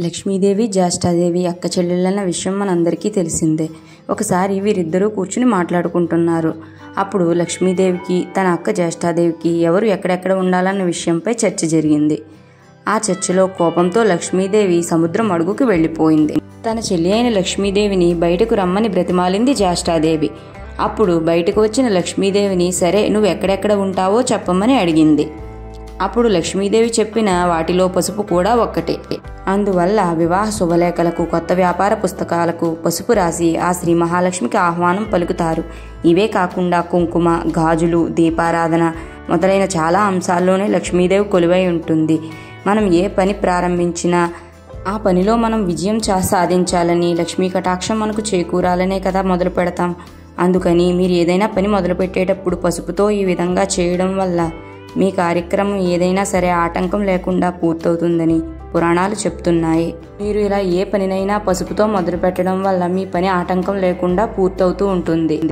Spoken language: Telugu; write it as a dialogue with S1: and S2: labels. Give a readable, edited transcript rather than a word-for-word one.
S1: లక్ష్మీదేవి జ్యేష్ఠాదేవి అక్క చెల్లెళ్ళన్న విషయం మనందరికీ తెలిసిందే. ఒకసారి వీరిద్దరూ కూర్చుని మాట్లాడుకుంటున్నారు. అప్పుడు లక్ష్మీదేవికి తన అక్క జ్యేష్ఠాదేవికి ఎవరు ఎక్కడెక్కడ ఉండాలన్న విషయంపై చర్చ జరిగింది. ఆ చర్చలో కోపంతో లక్ష్మీదేవి సముద్రం అడుగుకి వెళ్ళిపోయింది. తన చెల్లి అయిన లక్ష్మీదేవిని బయటకు రమ్మని బ్రతిమాలింది జ్యేష్ఠాదేవి. అప్పుడు బయటకు వచ్చిన లక్ష్మీదేవిని సరే నువ్వు ఎక్కడెక్కడ ఉంటావో చెప్పమని అడిగింది. అప్పుడు లక్ష్మీదేవి చెప్పిన వాటిలో పసుపు కూడా ఒక్కటే. అందువల్ల వివాహ శుభలేఖలకు, కొత్త వ్యాపార పుస్తకాలకు పసుపు రాసి ఆ శ్రీ మహాలక్ష్మికి ఆహ్వానం పలుకుతారు. ఇవే కాకుండా కుంకుమ, గాజులు, దీపారాధన మొదలైన చాలా అంశాల్లోనే లక్ష్మీదేవి కొలువై ఉంటుంది. మనం ఏ పని ప్రారంభించినా ఆ పనిలో మనం విజయం సాధించాలని, లక్ష్మీ కటాక్షం మనకు చేకూరాలనే కదా మొదలు పెడతాం. అందుకని మీరు ఏదైనా పని మొదలుపెట్టేటప్పుడు పసుపుతో ఈ విధంగా చేయడం వల్ల మీ కార్యక్రమం ఏదైనా సరే ఆటంకం లేకుండా పూర్తవుతుందని పురాణాలు చెప్తున్నాయి. మీరు ఇలా ఏ పనినైనా పసుపుతో మొదలు పెట్టడం వల్ల మీ పని ఆటంకం లేకుండా పూర్తవుతూ ఉంటుంది.